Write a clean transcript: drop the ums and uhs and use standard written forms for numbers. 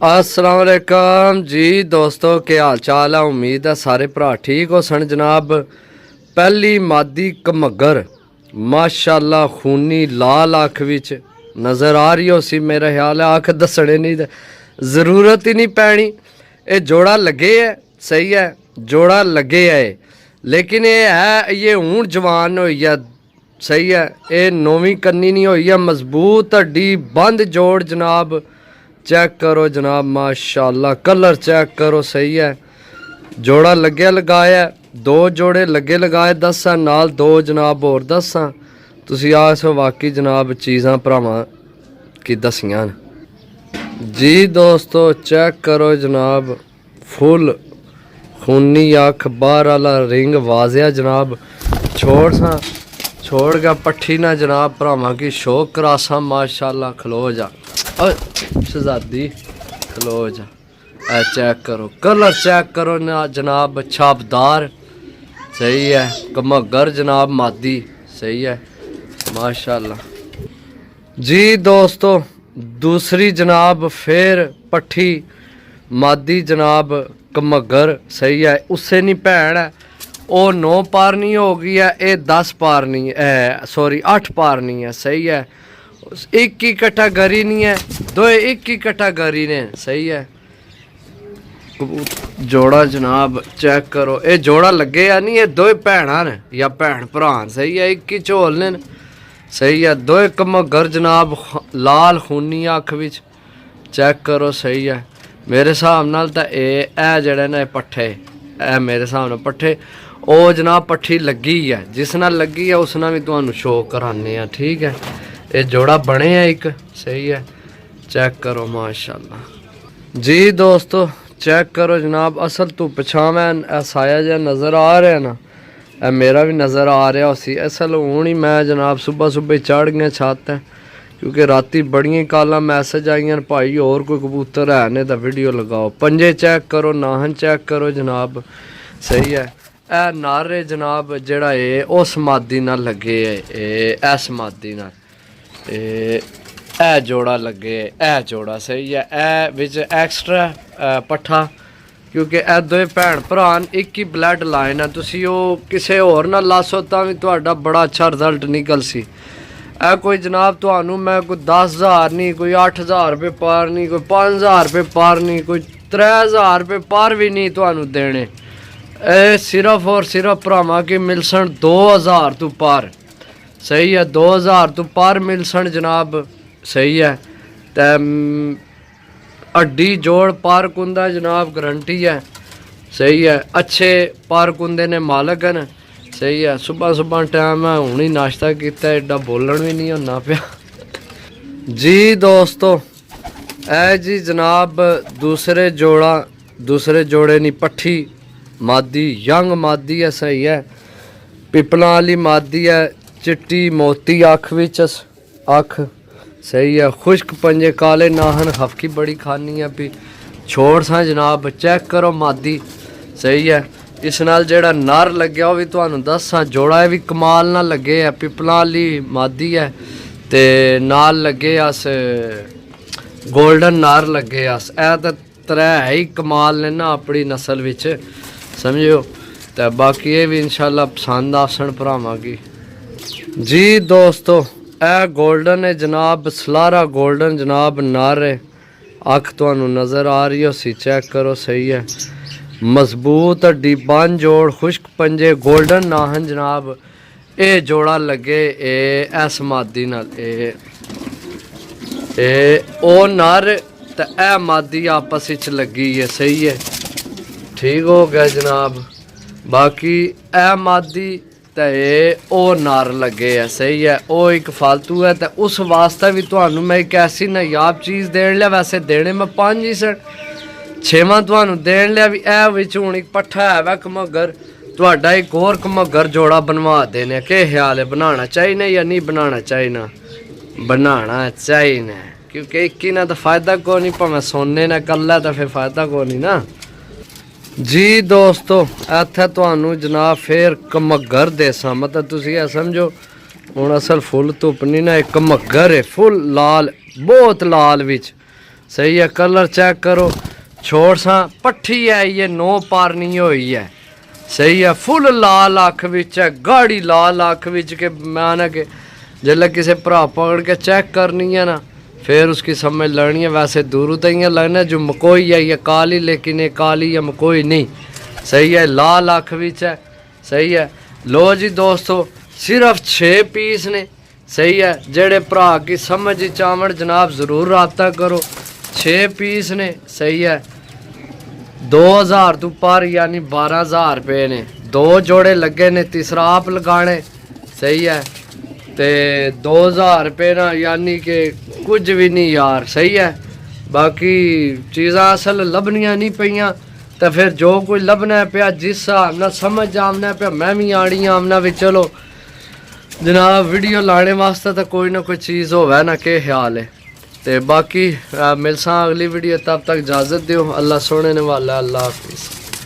अस्सलाम वालेकुम जी दोस्तों, क्या हाल चाल है। उम्मीद है सारे भरा ठीक हो सन जनाब। पहली मादी कमगर माशाल्लाह खूनी लाल अख विच नज़र आ रही हो सी। मेरा ख्याल है अख दसने नहीं ज़रूरत ही नहीं पैनी। ये जोड़ा लगे है, सही है, जोड़ा लगे है, लेकिन ये हूँ जवान हो गया, सही है। ये नौवीं कन्नी नहीं हुई है, मजबूत हड्डी बंद जोड़ जनाब। चेक करो जनाब माशाल्लाह, कलर चेक करो, सही है। जोड़ा लगे लगाया, दो जोड़े लगे लगाए दसा नाल दो जनाब और दसा। तुसी आस वाकई जनाब चीज़ां भरावां की दसियां जी दोस्तों। चेक करो जनाब, फुल खूनी अख, बाहर वाला रिंग वाजिया जनाब। छोड़ गया पट्ठी ना जनाब, भरावां की शौक करासा माशाल्लाह। खलो जा शहजादी, खलो जा। चेक करो कलर, चेक करो ना जनाब, छापदार, सही है। कमगर जनाब मादी, सही है माशाल्लाह जी दोस्तों। दूसरी जनाब फिर पट्ठी मादी जनाब कमगर, सही है। उससे नहीं भैन है, वो 9 पारनी हो गई है, ये 10 पारनी है, सॉरी 8 पारनी है, सही है। एक ही कट्ठा गरी नहीं है, दो एक ही कट्ठा गरी ने, सही है। जोड़ा जनाब चेक करो, ये जोड़ा लगे या नहीं, ये दो भैन ने या भैन भरा, सही है। एक ही झोल ने, सही है। दो कमगर जनाब लाल खूनी अख विच, चेक करो, सही है। मेरे हिसाब नाल तां ए जेड़े ने पट्ठे, ए मेरे हिसाब नाल पट्ठे ओ जनाब पट्ठी लगी है। जिस नाल लगी है उस नाल भी तुहानू शो कराने हैं, ठीक है। ये जोड़ा बने है एक, सही है। चेक करो माशाल्लाह जी दोस्तों। चेक करो जनाब, असल तो पिछा मैं साया जहा नज़र आ रहा ना, मेरा भी नज़र आ रहा उसी। असल हूँ ही मैं जनाब सुबह सुबह चढ़ गया छत है, क्योंकि राती बड़ियां काला मैसेज आई भाई और कोई कबूतर है ने तो वीडियो लगाओ। पंजे चेक करो, नाहन चेक करो जनाब, सही है। ए नारे जनाब जड़ा है उस मादी ना लगे है, इस मादी ना ए जोड़ा लगे, ए जोड़ा, सही है। ए विच एक्स्ट्रा पट्ठा, क्योंकि ए दो भैन भरा एक ही ब्लड लाइन है। तुसी वो किसी होर ना लासो तां भी तुहाडा बड़ा अच्छा रिजल्ट निकल सी। ए कोई जनाब तुहानू मैं कोई 10,000 नहीं, कोई 8,000 रुपये पार नहीं, कोई 5,000 रुपये पार नहीं, कोई 3,000 रुपये पार भी नहीं तुहानू देने। ए सिर्फ और सिर्फ भरावां की मिलसन 2,000 तो पार, सही है। 2,000 तो पार मिलसन जनाब, सही है। ते हड्डी जोड़ पार कुंदा जनाब गारंटी है, सही है। अच्छे पार कुंदे ने मालक है, सही है। सुबह सुबह टाइम है, हूँ ही नाश्ता किया, एडा बोलन भी नहीं होना पिया जी दोस्तों। ए जी जनाब दूसरे जोड़े नहीं पट्ठी मादी, यंग मादी है, सही है। पिपला वाली मादी है, चिट्टी मोती अख विच अख, सही है। खुश्क पंजे काले नाहन, हफकी बड़ी खानी है भी छोड़ सा जनाब। चेक करो मादी, सही है। इस नाल जेड़ा नर लग्या वो भी तुहानू दसा, जोड़ा भी कमाल ना लगे है। पिपला वाली मादी है ते नाल लगे अस गोल्डन नर लगे अस। ए तो त्रै है ही कमाल ने ना अपनी नस्ल विच, समझो। तो बाकी ये भी इंशाल्लाह पसंद आसन भरावां की जी दोस्तों। ए गोल्डन है जनाब, सलारा गोल्डन जनाब नर है। अख तुहानू नज़र आ रही हो सी, चेक करो, सही है। मजबूत हड्डी बन जोड़, खुश्क पंजे, गोल्डन नाहन जनाब। ये जोड़ा लगे एस मादी नाल, ओ नर ते ए मादी आपस विच लगी है, सही है। ठीक हो गया जनाब। बाकी ए मादी ते ओ नर लगे है, सही है। ओ एक फालतू है, तो उस वास्ते भी तुहानू मैं एक ऐसी नायाब चीज़ देन लिया। वैसे देने मैं 5 ही सन, 6वां तुहानू देन लिया भी। ए विच हुण एक पट्ठा है वै कमगर, तुहाडा एक होर कमगर जोड़ा बनवा देने। के ख्याल है, बनाना चाहिए या नहीं बनाना चाहिए? बनाना चाहिए, क्योंकि एक ही ना तो फायदा को नहीं, भावें सोने ने कल तो फिर फायदा को नहीं ना जी दोस्तों। इत्थे तुहानू जनाब फिर कमगर देसा, मतलब तुसी ये समझो हुण असल फुल धुप नहीं ना, एक कमगर है फुल लाल, बहुत लाल विच सही है। कलर चेक करो, छोड़ सा पट्ठी है ये, 9 पार नहीं हुई है। सही है। फुल लाल अख विच है, गाड़ी लाल अख विच के मैं ना के जल्ले किसी भरा पकड़ के चेक करनी है ना फिर उसकी समझ लेनी है। वैसे दूर तो ही लगना जो मकोई है ये काली, लेकिन ये काली या मकोई नहीं। सही है। लाल अख विच है। सही है। लो जी दोस्तों, सिर्फ 6 पीस ने। सही है। जेड़े भरा की समझ चावण जनाब जरूर रब्ता करो। 6 पीस ने। सही है। 2000 तो पर यानी 12000 रुपये ने। 2 जोड़े लगे ने, तीसरा आप लगाने। सही है। ते 2000 रुपये ना यानी कि कुछ भी नहीं यार। सही है। बाकी चीज़ां असल लभनियां नहीं पईयां तो फिर जो कुछ लभना पिया जिस हिसाब नाल समझ आमना पिया मैं भी आड़ी आमना भी चलो जनाब वीडियो लाने वास्ते तो कोई ना कोई चीज़ होवे ना के ख्याल है। तो बाकी मिलसा अगली वीडियो, तब तक इजाज़त दियो। अल्लाह सोने ने वाला। अल्लाह हाफिज़।